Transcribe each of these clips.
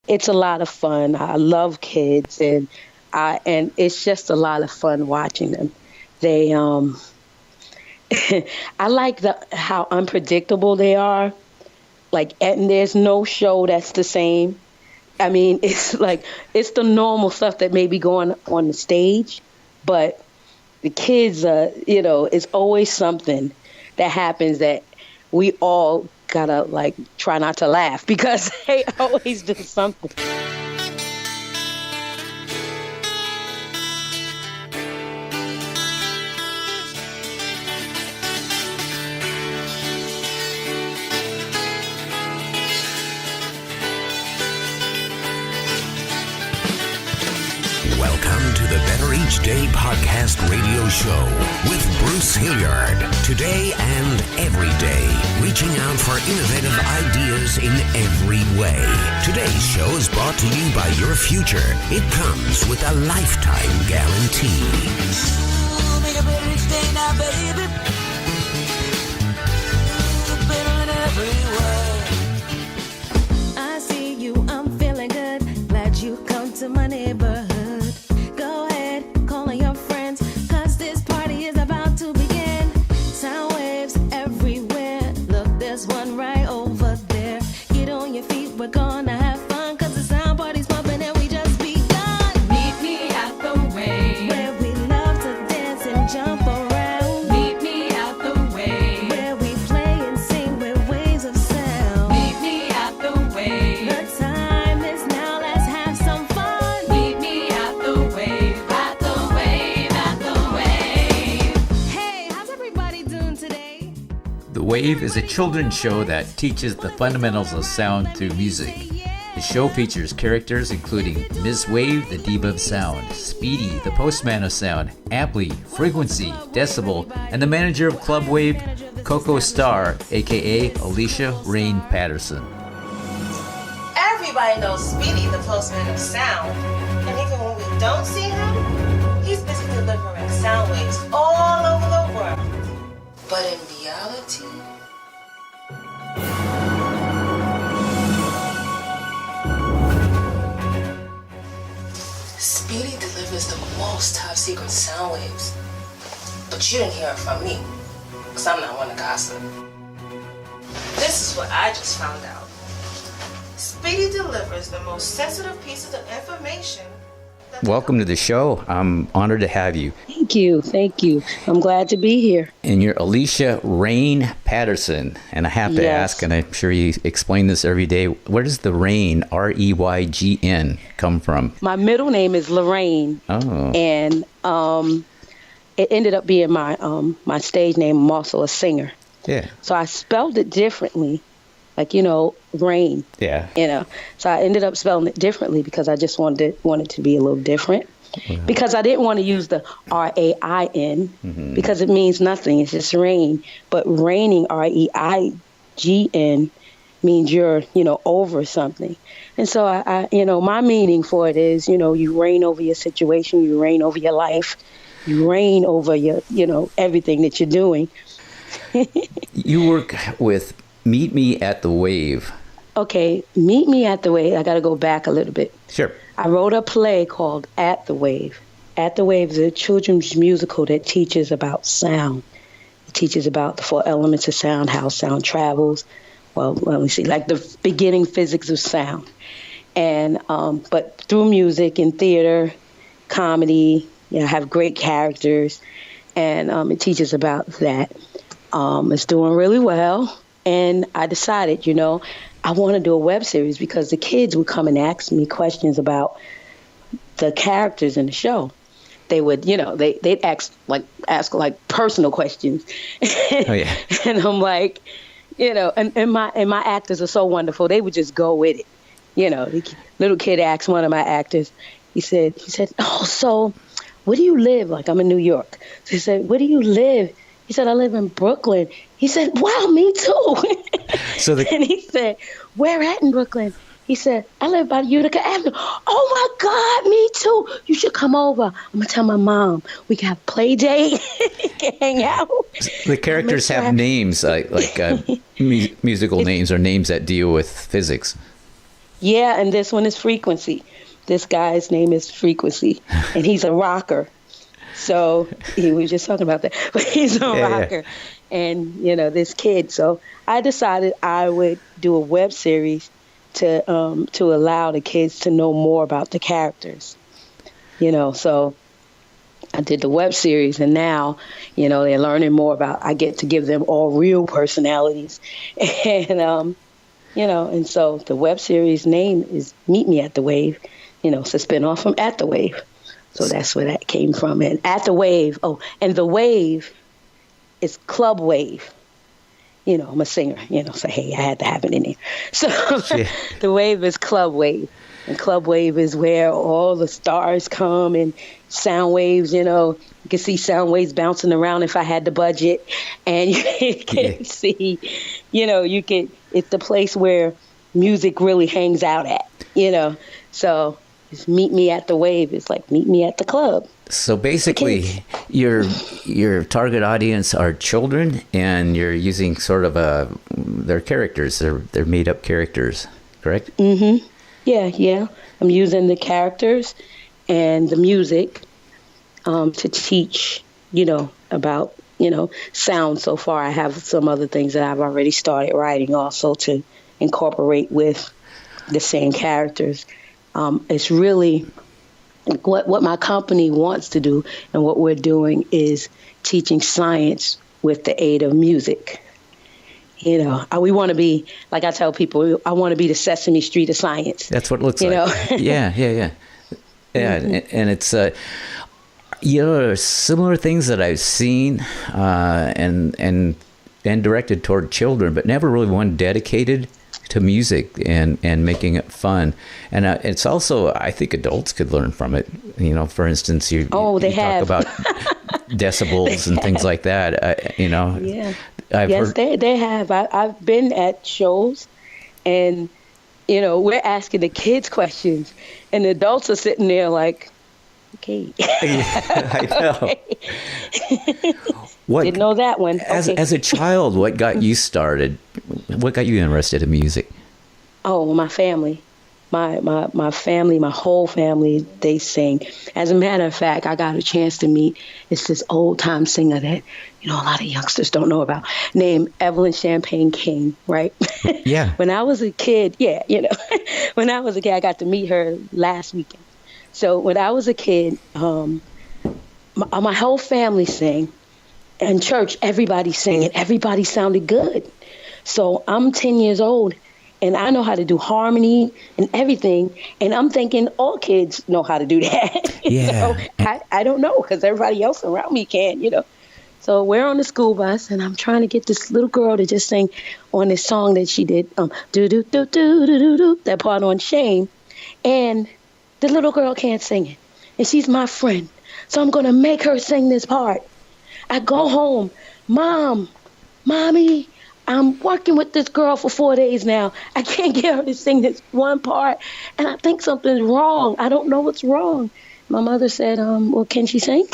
it's a lot of fun. I love kids, and it's just a lot of fun watching them. They I like how unpredictable they are. Like, and there's no show that's the same. I mean, it's the normal stuff that may be going on the stage, but the kids, it's always something that happens that we all gotta try not to laugh because they always do something. Welcome to the Better Each Day podcast radio show with Bruce Hilliard. Today and every day, reaching out for innovative ideas in every way. Today's show is brought to you by your future. It comes with a lifetime guarantee. Ooh, make a better each day now, baby. Ooh, better in every way. I see you, I'm feeling good. Glad you come to my neighborhood. Go ahead, call on your friends, cause this party is about to begin. Sound waves everywhere. Look, there's one right over there. Get on your feet, we're gonna have fun, cause the sound party's pumping and we just begun. Meet me at the wave, where we love to dance and jump around. Meet me at the wave, where we play and sing with waves of sound. Meet me at the wave, the time is now, let's have some fun. Meet me at the wave, at the wave, at the wave. Hey, how's everybody doing today? The Wave is a children's show that teaches the fundamentals of sound through music. The show features characters including Ms. Wave, the diva of sound, Speedy, the postman of sound, Amply, Frequency, Decibel, and the manager of Club Wave, Coco Star, aka Alicia Reygn Patterson. Everybody knows Speedy, the postman of sound. And even when we don't see him, he's busy delivering sound waves all over the world. But in reality, Speedy delivers the most top secret sound waves. But you didn't hear it from me, because I'm not one to gossip. This is what I just found out. Speedy delivers the most sensitive pieces of information. Welcome to the show. I'm honored to have you. Thank you. I'm glad to be here. And you're Alicia Reygn Patterson. And I have to ask, and I'm sure you explain this every day, where does the Reygn, R-E-Y-G-N, come from? My middle name is Lorraine. Oh. And it ended up being my stage name. I'm also a singer. Yeah. So I spelled it differently, rain. Yeah. So I ended up spelling it differently because I just wanted to be a little different. Wow. Because I didn't want to use the R-A-I-N because it means nothing. It's just rain. But raining, R-E-I-G-N, means you're, over something. And so I my meaning for it is, you reign over your situation, you reign over your life, you reign over your, everything that you're doing. You work with Meet Me at the Wave. Okay, Meet Me at the Wave. I got to go back a little bit. Sure. I wrote a play called At the Wave. At the Wave is a children's musical that teaches about sound. It teaches about the 4 elements of sound, how sound travels. Well, let me see, like the beginning physics of sound. And but through music and theater, comedy, have great characters, and it teaches about that. It's doing really well. And I decided, I want to do a web series because the kids would come and ask me questions about the characters in the show. They would, they'd ask personal questions. Oh, yeah. And I'm like, and my actors are so wonderful. They would just go with it. The little kid asked one of my actors, he said, oh, so where do you live? Like, I'm in New York. So he said, where do you live? He said, I live in Brooklyn. He said, wow, me too. And he said, where at in Brooklyn? He said, I live by Utica Avenue. Oh, my God, me too. You should come over. I'm going to tell my mom. We can have play date. We can hang out. The characters have names, like musical names or names that deal with physics. Yeah, and this one is Frequency. This guy's name is Frequency, and he's a rocker. So we were just talking about that, but he's a rocker, and this kid. So I decided I would do a web series to allow the kids to know more about the characters. So I did the web series, and now they're learning more about. I get to give them all real personalities, and and so the web series name is Meet Me at the Wave. It's a spinoff from At the Wave. So that's where that came from. And At the Wave, and the wave is Club Wave. I'm a singer, so hey, I had to have it in there. So the wave is Club Wave. And Club Wave is where all the stars come and sound waves, you can see sound waves bouncing around if I had the budget. And you can see, it's the place where music really hangs out at, So it's Meet Me at the Wave. It's like Meet Me at the club. So basically, your target audience are children, and you're using sort of their characters. They're made up characters, correct? Mm-hmm. Yeah. I'm using the characters and the music to teach, about, sound so far. I have some other things that I've already started writing also to incorporate with the same characters. It's really what my company wants to do, and what we're doing is teaching science with the aid of music. We want to be, like I tell people, I want to be the Sesame Street of science. That's what it looks like. Yeah. Mm-hmm. And it's similar things that I've seen and directed toward children, but never really one dedicated to music and making it fun. And it's also, I think adults could learn from it. For instance, you talk about decibels and things like that. Yeah. They have. I've been at shows, and we're asking the kids questions, and the adults are sitting there like, okay. I know. Didn't know that one. As a child, what got you started? What got you interested in music? Oh, my family. My family, my whole family, they sing. As a matter of fact, I got a chance to meet, it's this old time singer that, a lot of youngsters don't know about, named Evelyn Champagne King, right? Yeah. When I was a kid, when I was a kid, I got to meet her last weekend. So when I was a kid, my whole family sang. In church, everybody sang, and everybody sounded good. So I'm 10 years old, and I know how to do harmony and everything. And I'm thinking all kids know how to do that. Yeah. I don't know, because everybody else around me can, So we're on the school bus, and I'm trying to get this little girl to just sing on this song that she did, do-do-do-do-do-do-do, that part on Shame. And the little girl can't sing it. And she's my friend. So I'm going to make her sing this part. I go home, Mommy, I'm working with this girl for 4 days now. I can't get her to sing this one part, and I think something's wrong. I don't know what's wrong. My mother said, well, can she sing?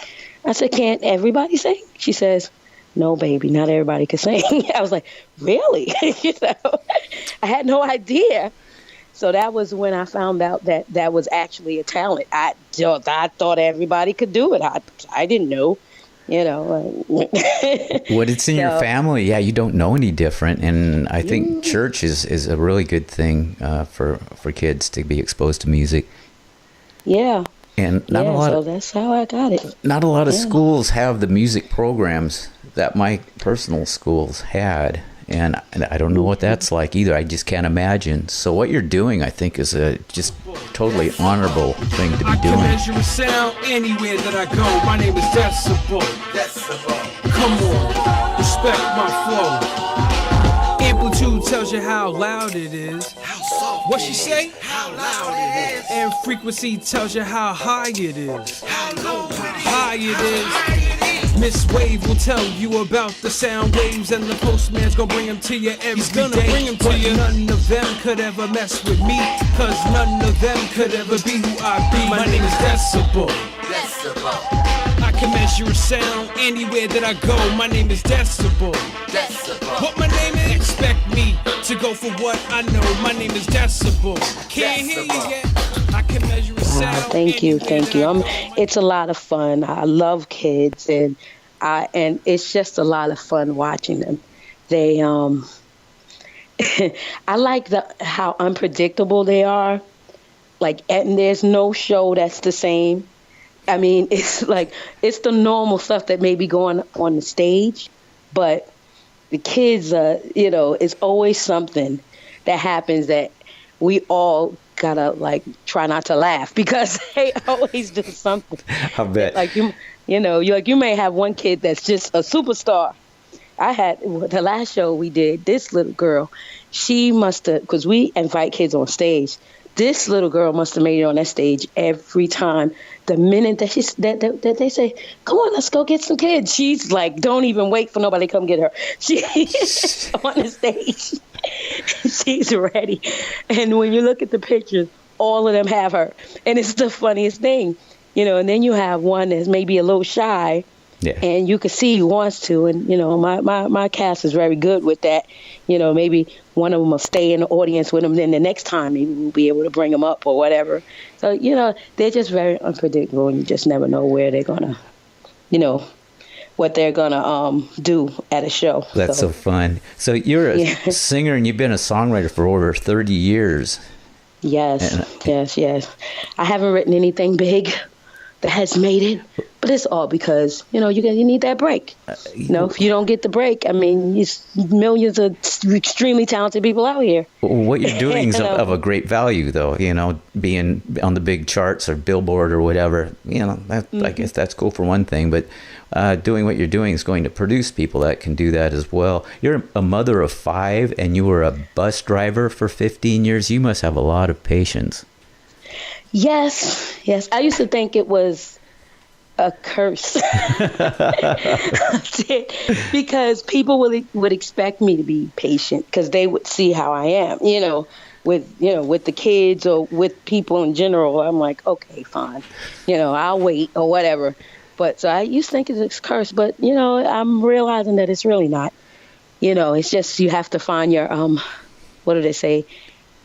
I said, can't everybody sing? She says, no, baby, not everybody can sing. I was like, really? I had no idea. So that was when I found out that was actually a talent. I thought everybody could do it. I didn't know. What it's in your family. Yeah, you don't know any different. And I think church is a really good thing for kids to be exposed to music. Yeah. And so that's how I got it. Not a lot of schools have the music programs that my personal schools had. And I don't know what that's like either. I just can't imagine. So what you're doing, I think, is a just totally honorable thing to be doing. I can measure a sound anywhere that I go. My name is Decibel. Come on, respect my flow. Amplitude tells you how loud it is. How soft. What she say? How loud it is. And frequency tells you how high it is. How low. High it is. Miss Wave will tell you about the sound waves, and the postman's gonna bring them to you every day. Bring them to you. None of them could ever mess with me, cause none of them could ever be who I be. My name is Decibel. I can measure a sound anywhere that I go. My name is Decibel. What my name is? Expect me to go for what I know. My name is Decibel. Can't hear you yet. I can measure a sound. Thank you. It's a lot of fun. I love kids, and it's just a lot of fun watching them. They I like how unpredictable they are. Like, and there's no show that's the same. I mean, it's the normal stuff that may be going on the stage, but the kids, it's always something that happens that we all gotta try not to laugh because they always do something. I bet. You may have one kid that's just a superstar. I had the last show we did. This little girl, she must have, because we invite kids on stage. This little girl must have made it on that stage every time. The minute that they say, "Come on, let's go get some kids," she's like, "Don't even wait for nobody to come get her." She's on the stage. She's ready. And when you look at the pictures, all of them have her, and it's the funniest thing, And then you have one that's maybe a little shy. Yeah. And you can see he wants to, and my cast is very good with that. Maybe one of them will stay in the audience with them. Then the next time, maybe we'll be able to bring them up or whatever. So they're just very unpredictable, and you just never know where they're gonna, what they're gonna do at a show. That's so fun. So you're a singer, and you've been a songwriter for over 30 years. Yes. I haven't written anything big that has made it, but it's all because you need that break. If you don't get the break, I mean, there's millions of extremely talented people out here. What you're doing is of a great value, though. Being on the big charts or Billboard or whatever. I guess that's cool for one thing, but doing what you're doing is going to produce people that can do that as well. You're a mother of 5, and you were a bus driver for 15 years. You must have a lot of patience. Yes. I used to think it was a curse because people would expect me to be patient because they would see how I am, with the kids or with people in general. I'm like, okay, fine, I'll wait or whatever. But so I used to think it's a curse, but I'm realizing that it's really not. It's just you have to find your what do they say?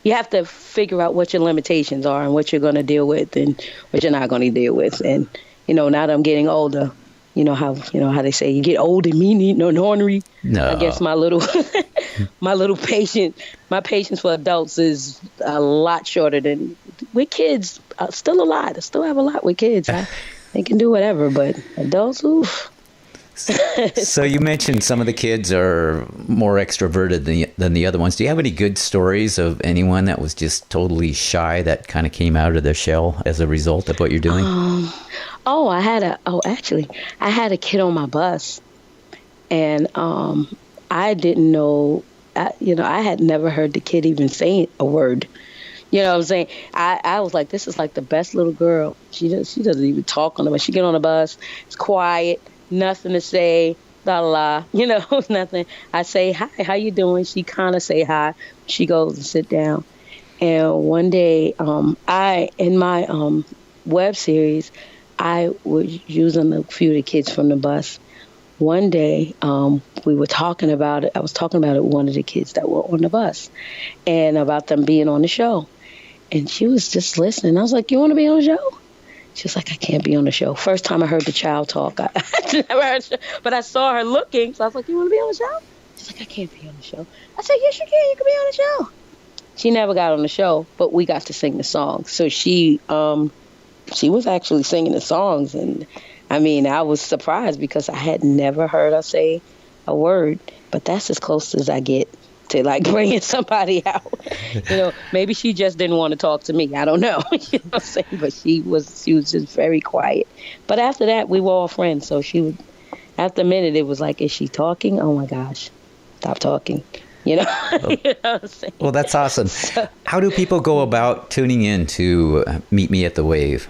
You have to figure out what your limitations are and what you're going to deal with and what you're not going to deal with. And, now that I'm getting older, how they say you get old and me need no ornery. No. I guess my patience for adults is a lot shorter than with kids. Still a lot. I still have a lot with kids. They can do whatever, but adults, oof. So you mentioned some of the kids are more extroverted than the other ones. Do you have any good stories of anyone that was just totally shy that kind of came out of their shell as a result of what you're doing? I had a kid on my bus, and I didn't know, I had never heard the kid even say a word. You know what I'm saying? I was like, this is like the best little girl. She doesn't even talk on the bus. She get on the bus, it's quiet. Nothing to say, nothing. I say, hi, how you doing? She kind of say hi. She goes and sit down. And one day, in my web series, I was using a few of the kids from the bus. One day, we were talking about it. I was talking about it with one of the kids that were on the bus and about them being on the show. And she was just listening. I was like, you want to be on the show? She was like, I can't be on the show. First time I heard the child talk. I never heard the show, but I saw her looking. So I was like, you want to be on the show? She's like, I can't be on the show. I said, yes, you can. You can be on the show. She never got on the show, but we got to sing the songs. So she was actually singing the songs. And, I mean, I was surprised because I had never heard her say a word. But that's as close as I get to bringing somebody out. Maybe she just didn't want to talk to me. I don't know. You know what I'm saying? But she was just very quiet. But after that, we were all friends. So after a minute, it was like, is she talking? Oh my gosh, stop talking. You know what I'm saying? Well, that's awesome. How do people go about tuning in to Meet Me at the Wave?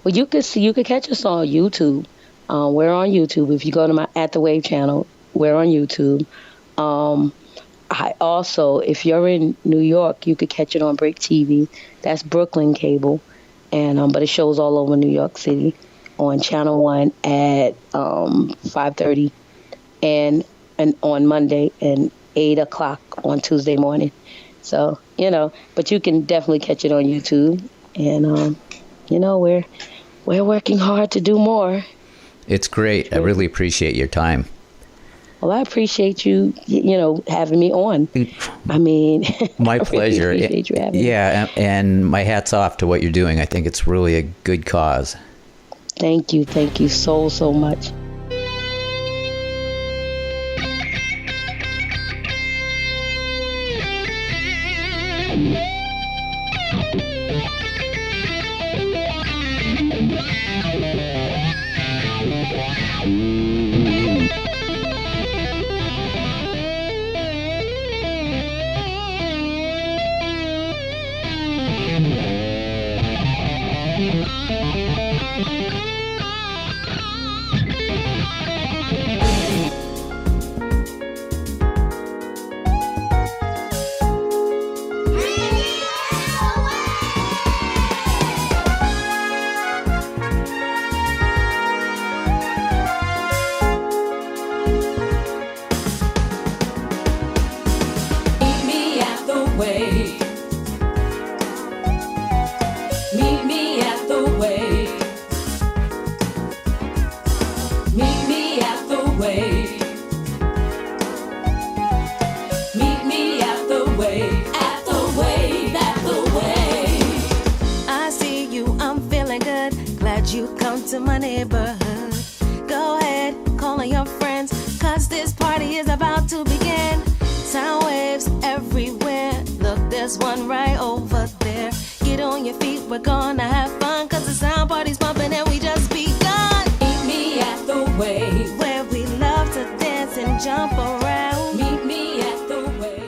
Well, you could catch us on YouTube. We're on YouTube. If you go to my At the Wave channel, we're on YouTube. I also, if you're in New York, you could catch it on Break TV. That's Brooklyn cable, and but it shows all over New York City. on Channel 1 at 5:30 and on Monday and 8 o'clock on Tuesday morning. So, but you can definitely catch it on YouTube. And, we're working hard to do more. It's great. I really appreciate your time. Well, I appreciate you, having me on. I mean, my pleasure. Really appreciate you having me. Yeah, and my hat's off to what you're doing. I think it's really a good cause. Thank you so much. To my neighborhood. Go ahead, call on your friends, 'cause this party is about to begin. Sound waves everywhere. Look, there's one right over there. Get on your feet, we're gonna have fun, 'cause the sound party's bumping and we just begun. Meet me at the wave, where we love to dance and jump around. Meet me at the wave.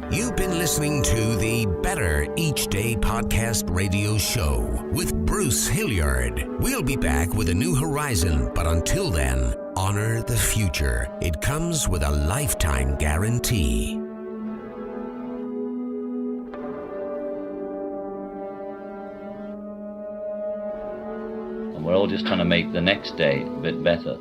You've been listening to the Better Each Day podcast radio show with Bruce Hilliard. We'll be back with a new horizon, but until then, honor the future. It comes with a lifetime guarantee. And we're all just trying to make the next day a bit better.